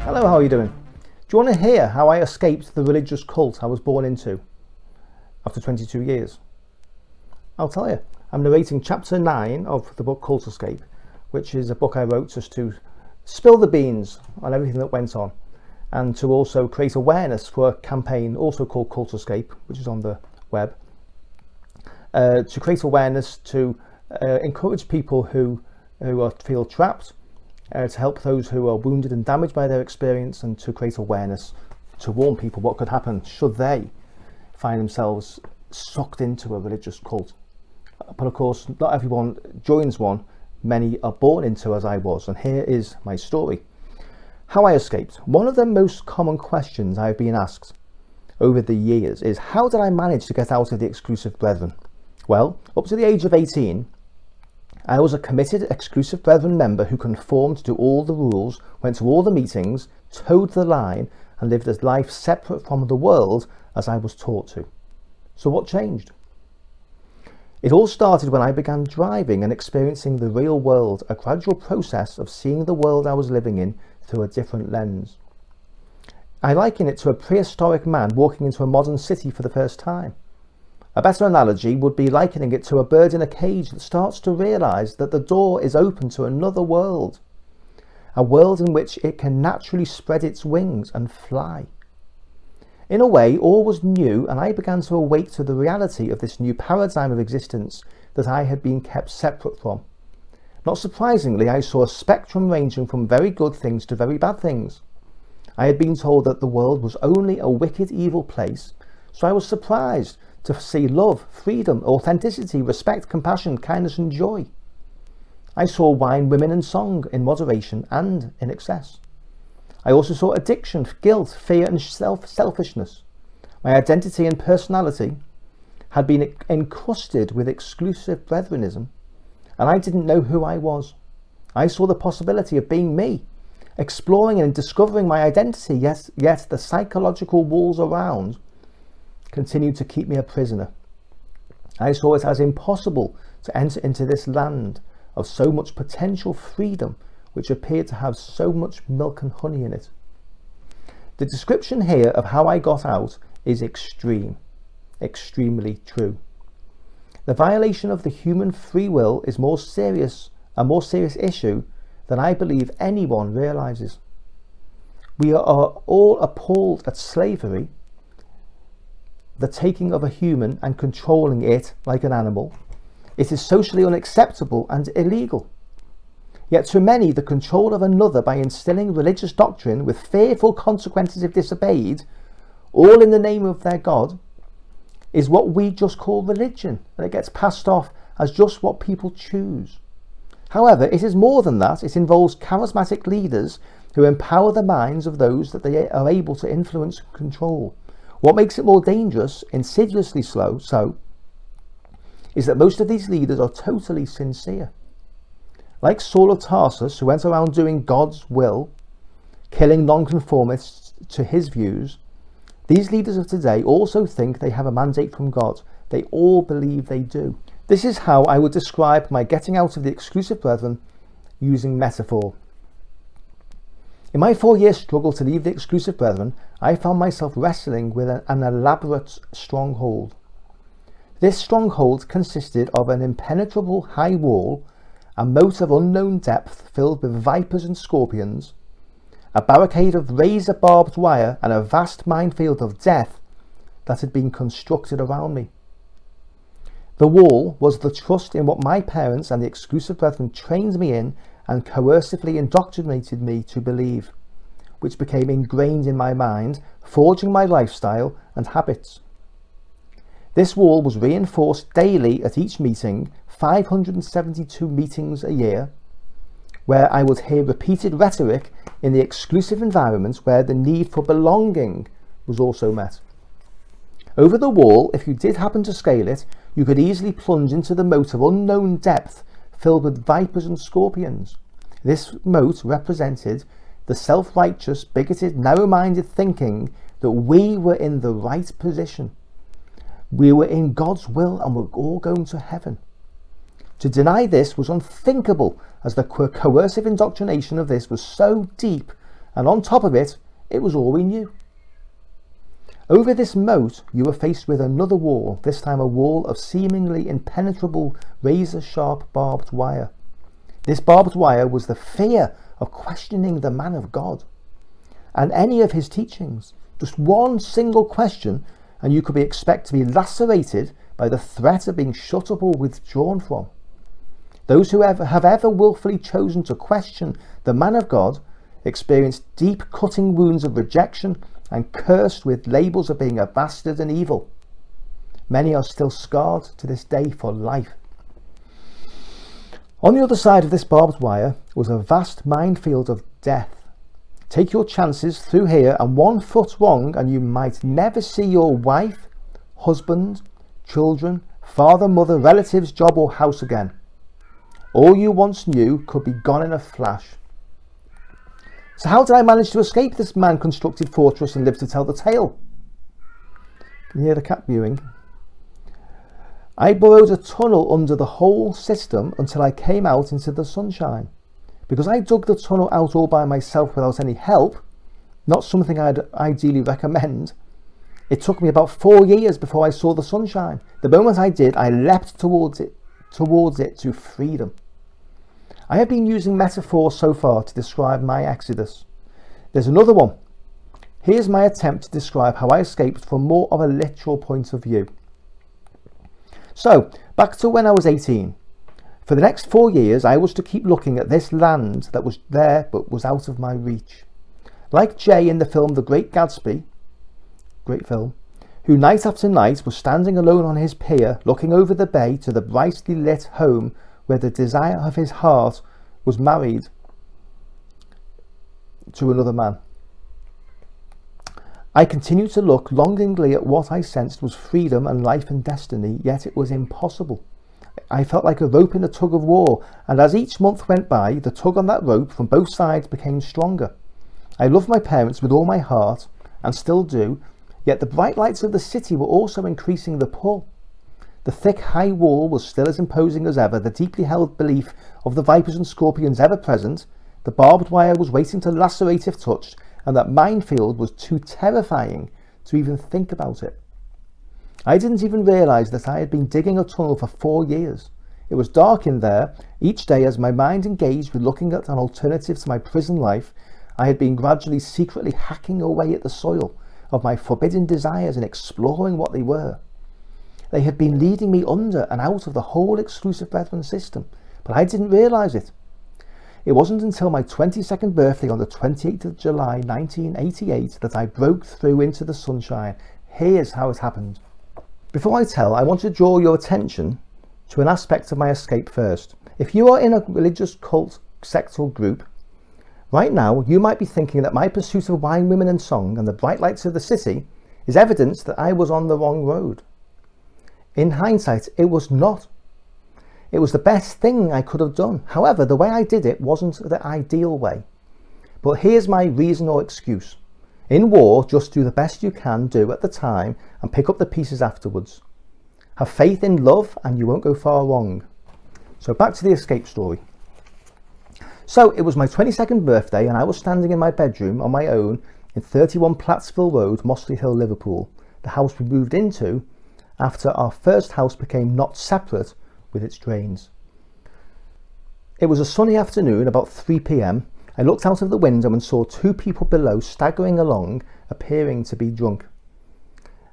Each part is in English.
Hello, how are you doing? Do you want to hear how I escaped the religious cult I was born into after 22 years? I'll tell you. I'm narrating chapter 9 of the book Cult Escape, which is a book I wrote just to spill the beans on everything that went on and to also create awareness for a campaign also called Cult Escape, which is on the web, to create awareness to encourage people who feel trapped, to help those who are wounded and damaged by their experience, and to create awareness to warn people what could happen should they find themselves sucked into a religious cult. But of course, not everyone joins one. Many are born into, as I was, and here is my story. How I escaped. One of the most common questions I've been asked over the years is, how did I manage to get out of the exclusive brethren? Well, up to the age of 18, I was a committed exclusive brethren member who conformed to all the rules, went to all the meetings, towed the line, and lived a life separate from the world as I was taught to. So what changed? It all started when I began driving and experiencing the real world, a gradual process of seeing the world I was living in through a different lens. I liken it to a prehistoric man walking into a modern city for the first time. A better analogy would be likening it to a bird in a cage that starts to realise that the door is open to another world, a world in which it can naturally spread its wings and fly. In a way, all was new, and I began to awake to the reality of this new paradigm of existence that I had been kept separate from. Not surprisingly, I saw a spectrum ranging from very good things to very bad things. I had been told that the world was only a wicked, evil place, so I was surprised to see love, freedom, authenticity, respect, compassion, kindness and joy. I saw wine, women and song in moderation and in excess. I also saw addiction, guilt, fear and selfishness. My identity and personality had been encrusted with exclusive brethrenism, and I didn't know who I was. I saw the possibility of being me, exploring and discovering my identity, yet the psychological walls around continued to keep me a prisoner. I saw it as impossible to enter into this land of so much potential freedom, which appeared to have so much milk and honey in it. The description here of how I got out is extremely true. The violation of the human free will is a more serious issue than I believe anyone realises. We are all appalled at slavery, the taking of a human and controlling it like an animal. It is socially unacceptable and illegal. Yet to many, the control of another by instilling religious doctrine with fearful consequences if disobeyed, all in the name of their God, is what we just call religion, and it gets passed off as just what people choose. However, it is more than that. It involves charismatic leaders who empower the minds of those that they are able to influence and control. What makes it more dangerous, insidiously so, is that most of these leaders are totally sincere. Like Saul of Tarsus, who went around doing God's will, killing nonconformists to his views, these leaders of today also think they have a mandate from God. They all believe they do. This is how I would describe my getting out of the exclusive brethren using metaphor. In my 4-year struggle to leave the exclusive brethren, I found myself wrestling with an elaborate stronghold. This stronghold consisted of an impenetrable high wall, a moat of unknown depth filled with vipers and scorpions, a barricade of razor-barbed wire, and a vast minefield of death that had been constructed around me. The wall was the trust in what my parents and the exclusive brethren trained me in and coercively indoctrinated me to believe, which became ingrained in my mind, forging my lifestyle and habits. This wall was reinforced daily at each meeting, 572 meetings a year, where I would hear repeated rhetoric in the exclusive environments where the need for belonging was also met. Over the wall, if you did happen to scale it, you could easily plunge into the moat of unknown depth filled with vipers and scorpions. This moat represented the self-righteous, bigoted, narrow-minded thinking that we were in the right position. We were in God's will and we're all going to heaven. To deny this was unthinkable, as the coercive indoctrination of this was so deep and on top of it, it was all we knew. Over this moat, you were faced with another wall, this time a wall of seemingly impenetrable razor-sharp barbed wire. This barbed wire was the fear of questioning the man of God and any of his teachings. Just one single question, and you could be expected to be lacerated by the threat of being shut up or withdrawn from. Those who have ever willfully chosen to question the man of God experience deep cutting wounds of rejection and cursed with labels of being a bastard and evil. Many are still scarred to this day for life. On the other side of this barbed wire was a vast minefield of death. Take your chances through here, and 1 foot wrong and you might never see your wife, husband, children, father, mother, relatives, job or house again. All you once knew could be gone in a flash. So how did I manage to escape this man-constructed fortress and live to tell the tale? Can you hear the cat mewing? I burrowed a tunnel under the whole system until I came out into the sunshine. Because I dug the tunnel out all by myself without any help, not something I'd ideally recommend, it took me about 4 years before I saw the sunshine. The moment I did, I leapt towards it to freedom. I have been using metaphors so far to describe my exodus. There's another one. Here's my attempt to describe how I escaped from more of a literal point of view. So, back to when I was 18. For the next 4 years, I was to keep looking at this land that was there but was out of my reach. Like Jay in the film The Great Gatsby, great film, who night after night was standing alone on his pier looking over the bay to the brightly lit home where the desire of his heart was married to another man. I continued to look longingly at what I sensed was freedom and life and destiny, yet it was impossible. I felt like a rope in a tug of war, and as each month went by, the tug on that rope from both sides became stronger. I loved my parents with all my heart, and still do, yet the bright lights of the city were also increasing the pull. The thick, high wall was still as imposing as ever, the deeply held belief of the vipers and scorpions ever present, the barbed wire was waiting to lacerate if touched, and that minefield was too terrifying to even think about it. I didn't even realise that I had been digging a tunnel for 4 years. It was dark in there. Each day as my mind engaged with looking at an alternative to my prison life, I had been gradually secretly hacking away at the soil of my forbidden desires and exploring what they were. They had been leading me under and out of the whole exclusive brethren system, but I didn't realise it. It wasn't until my 22nd birthday on the 28th of July 1988 that I broke through into the sunshine. Here's how it happened. Before I tell, I want to draw your attention to an aspect of my escape first. If you are in a religious cult, sect or group, right now you might be thinking that my pursuit of wine, women and song and the bright lights of the city is evidence that I was on the wrong road. In hindsight, it was not. It was the best thing I could have done. However, the way I did it wasn't the ideal way. But here's my reason or excuse. In war, just do the best you can do at the time and pick up the pieces afterwards. Have faith in love and you won't go far wrong. So back to the escape story. So it was my 22nd birthday and I was standing in my bedroom on my own in 31 Plattsville Road, Mossley Hill, Liverpool, the house we moved into after our first house became not separate with its drains. It was a sunny afternoon, about 3 p.m. I looked out of the window and saw 2 people below staggering along, appearing to be drunk.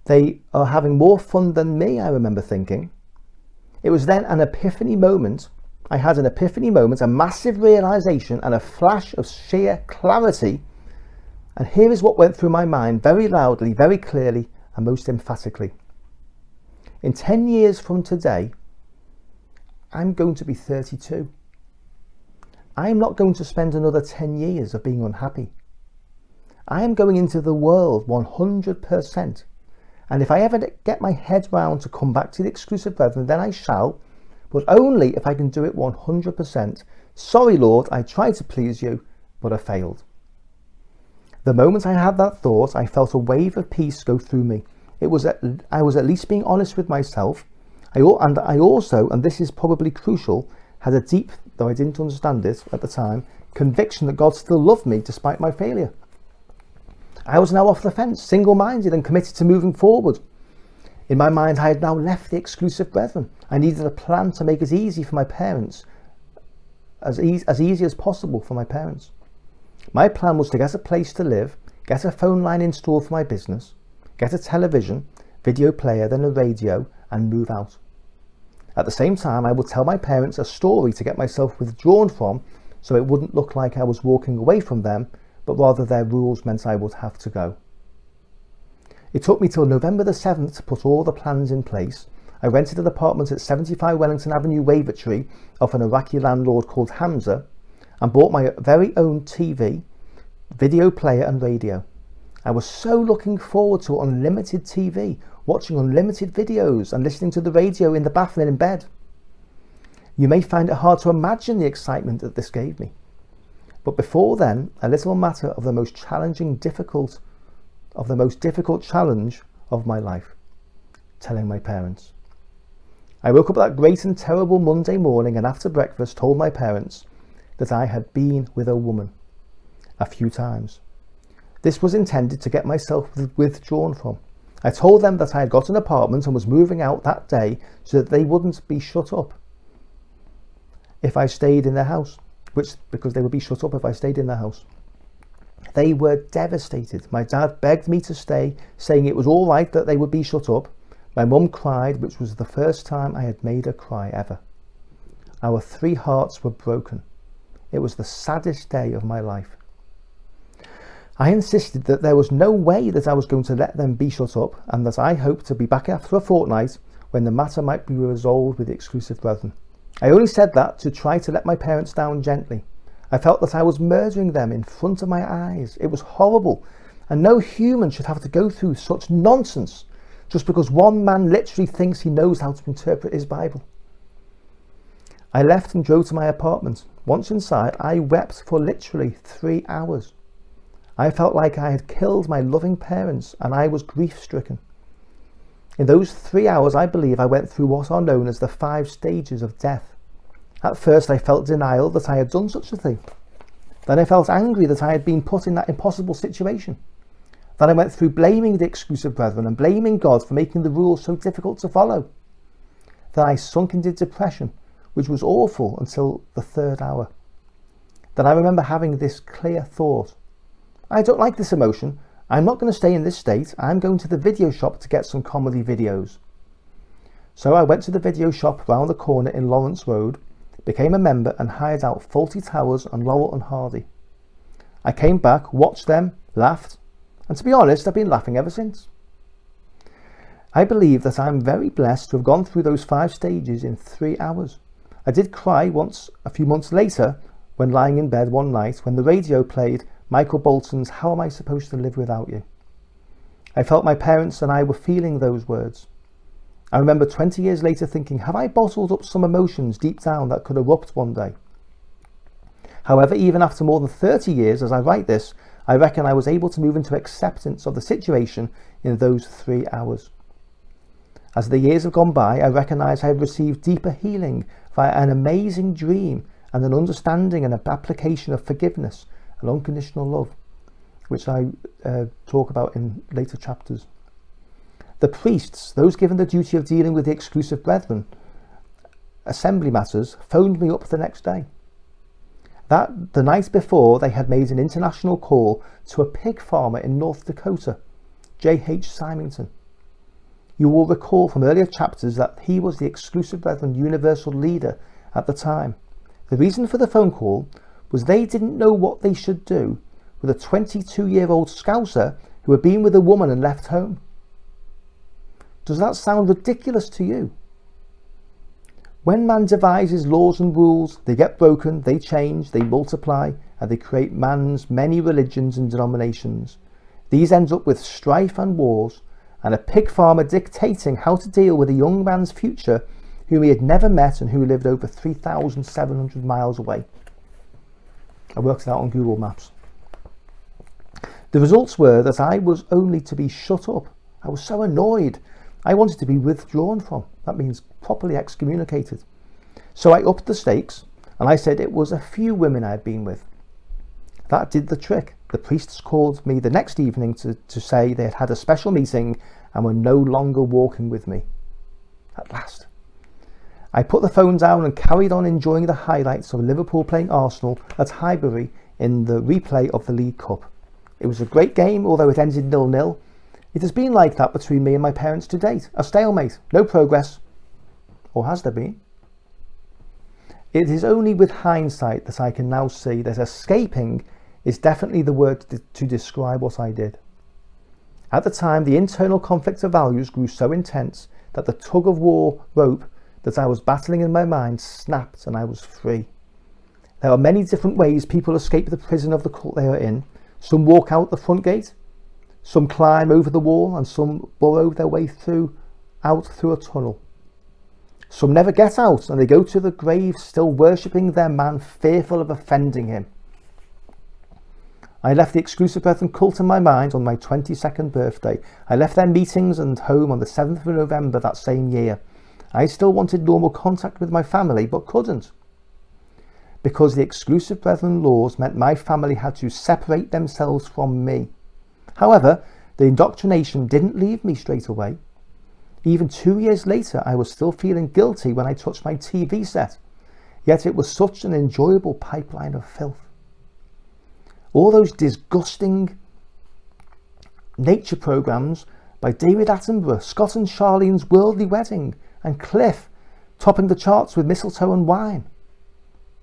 They are having more fun than me, I remember thinking. It was then an epiphany moment. I had an epiphany moment, a massive realization and a flash of sheer clarity. And here is what went through my mind very loudly, very clearly, and most emphatically. In 10 years from today, I'm going to be 32. I'm not going to spend another 10 years of being unhappy. I am going into the world 100%. And if I ever get my head round to come back to the exclusive brethren, then I shall, but only if I can do it 100%. Sorry, Lord, I tried to please you, but I failed. The moment I had that thought, I felt a wave of peace go through me. I was at least being honest with myself. I also, and this is probably crucial, had a deep, though I didn't understand it at the time, conviction that God still loved me despite my failure. I was now off the fence, single-minded and committed to moving forward. In my mind, I had now left the exclusive brethren. I needed a plan to make it easy for my parents, as easy as possible for my parents. My plan was to get a place to live, get a phone line installed for my business, get a television, video player, then a radio, and move out. At the same time, I would tell my parents a story to get myself withdrawn from, so it wouldn't look like I was walking away from them, but rather their rules meant I would have to go. It took me till November the 7th to put all the plans in place. I rented an apartment at 75 Wellington Avenue, Wavertree, off an Iraqi landlord called Hamza, and bought my very own TV, video player and radio. I was so looking forward to unlimited TV, watching unlimited videos and listening to the radio in the bath and in bed. You may find it hard to imagine the excitement that this gave me. But before then, a little matter of the most difficult challenge of my life, telling my parents. I woke up that great and terrible Monday morning and after breakfast told my parents that I had been with a woman a few times. This was intended to get myself withdrawn from. I told them that I had got an apartment and was moving out that day so that they wouldn't be shut up if I stayed in their house, because they would be shut up if I stayed in their house. They were devastated. My dad begged me to stay, saying it was all right that they would be shut up. My mum cried, which was the first time I had made her cry ever. Our 3 hearts were broken. It was the saddest day of my life. I insisted that there was no way that I was going to let them be shut up, and that I hoped to be back after a fortnight when the matter might be resolved with the exclusive brethren. I only said that to try to let my parents down gently. I felt that I was murdering them in front of my eyes. It was horrible, and no human should have to go through such nonsense just because one man literally thinks he knows how to interpret his Bible. I left and drove to my apartment. Once inside, I wept for literally 3 hours. I felt like I had killed my loving parents and I was grief-stricken. In those 3 hours, I believe I went through what are known as the 5 stages of death. At first, I felt denial that I had done such a thing. Then I felt angry that I had been put in that impossible situation. Then I went through blaming the exclusive brethren and blaming God for making the rules so difficult to follow. Then I sunk into depression, which was awful until the 3rd hour. Then I remember having this clear thought. I don't like this emotion. I'm not going to stay in this state. I'm going to the video shop to get some comedy videos. So I went to the video shop round the corner in Lawrence Road, became a member and hired out Fawlty Towers and Laurel and Hardy. I came back, watched them, laughed, and to be honest, I've been laughing ever since. I believe that I'm very blessed to have gone through those 5 stages in 3 hours. I did cry once a few months later when lying in bed one night when the radio played Michael Bolton's "How Am I Supposed to Live Without You?" I felt my parents and I were feeling those words. I remember 20 years later thinking, have I bottled up some emotions deep down that could erupt one day? However, even after more than 30 years as I write this, I reckon I was able to move into acceptance of the situation in those 3 hours. As the years have gone by, I recognise I have received deeper healing via an amazing dream and an understanding and an application of forgiveness and unconditional love, which I talk about in later chapters. The priests, those given the duty of dealing with the exclusive brethren, assembly matters, phoned me up the next day. That the night before, they had made an international call to a pig farmer in North Dakota, J.H. Symington. You will recall from earlier chapters that he was the exclusive brethren universal leader at the time. The reason for the phone call was they didn't know what they should do with a 22-year-old Scouser who had been with a woman and left home. Does that sound ridiculous to you? When man devises laws and rules, they get broken, they change, they multiply, and they create man's many religions and denominations. These end up with strife and wars, and a pig farmer dictating how to deal with a young man's future whom he had never met and who lived over 3,700 miles away. I worked it out on Google Maps. The results were that I was only to be shut up. I was so annoyed. I wanted to be withdrawn from. That means properly excommunicated. So I upped the stakes and I said it was a few women I had been with. That did the trick. The priests called me the next evening to say they had had a special meeting and were no longer walking with me. At last. I put the phone down and carried on enjoying the highlights of Liverpool playing Arsenal at Highbury in the replay of the League Cup. It was a great game, although it ended 0-0. It has been like that between me and my parents to date. A stalemate, no progress. Or has there been? It is only with hindsight that I can now see that escaping is definitely the word to describe what I did. At the time, the internal conflict of values grew so intense that the tug-of-war rope that I was battling in my mind snapped and I was free. There are many different ways people escape the prison of the cult they are in. Some walk out the front gate, some climb over the wall, and some burrow their way out through a tunnel. Some never get out and they go to the grave still worshipping their man, fearful of offending him. I left the exclusive brethren cult in my mind on my 22nd birthday. I left their meetings and home on the 7th of November that same year. I still wanted normal contact with my family, but couldn't. Because the exclusive brethren laws meant my family had to separate themselves from me. However, the indoctrination didn't leave me straight away. Even 2 years later, I was still feeling guilty when I touched my TV set. Yet it was such an enjoyable pipeline of filth. All those disgusting nature programs by David Attenborough, Scott and Charlene's Worldly Wedding, and Cliff topping the charts with mistletoe and wine.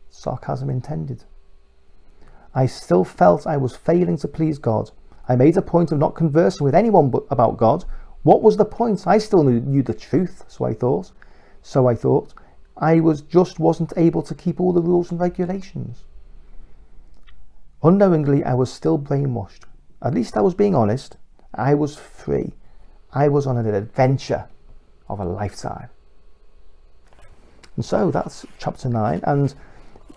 Sarcasm intended. I still felt I was failing to please God. I made a point of not conversing with anyone about God. What was the point? I still knew the truth, so I thought. I wasn't able to keep all the rules and regulations. Unknowingly, I was still brainwashed. At least I was being honest. I was free. I was on an adventure of a lifetime. And so that's chapter 9, and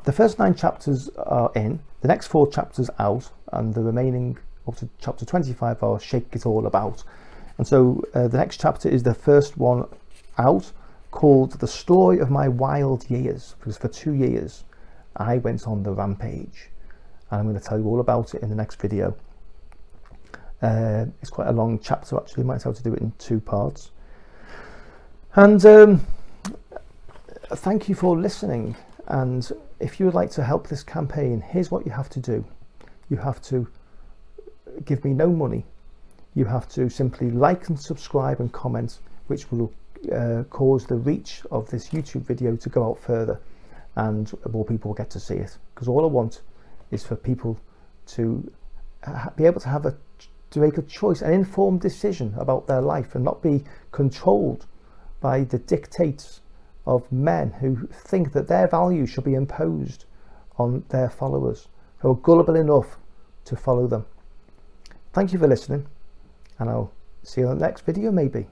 the first 9 chapters are in, the next 4 chapters out, and the remaining up to chapter 25 are Shake It All About. And so the next chapter is the first one out, called The Story of My Wild Years, because for 2 years I went on the rampage, and I'm going to tell you all about it in the next video. It's quite a long chapter actually, might have to do it in 2 parts. And thank you for listening, and if you would like to help this campaign, here's what you have to do. You have to give me no money. You have to simply like and subscribe and comment, which will cause the reach of this YouTube video to go out further, and more people will get to see it, because all I want is for people to be able to make a choice, an informed decision about their life, and not be controlled by the dictates of men who think that their values should be imposed on their followers, who are gullible enough to follow them. Thank you for listening, and I'll see you on the next video maybe.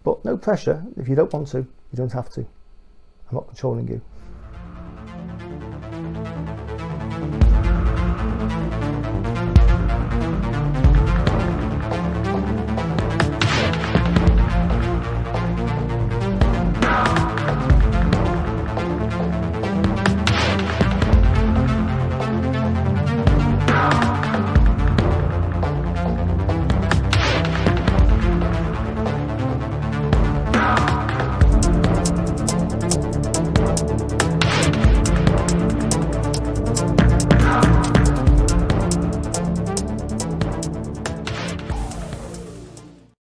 But no pressure. If you don't want to, you don't have to. I'm not controlling you.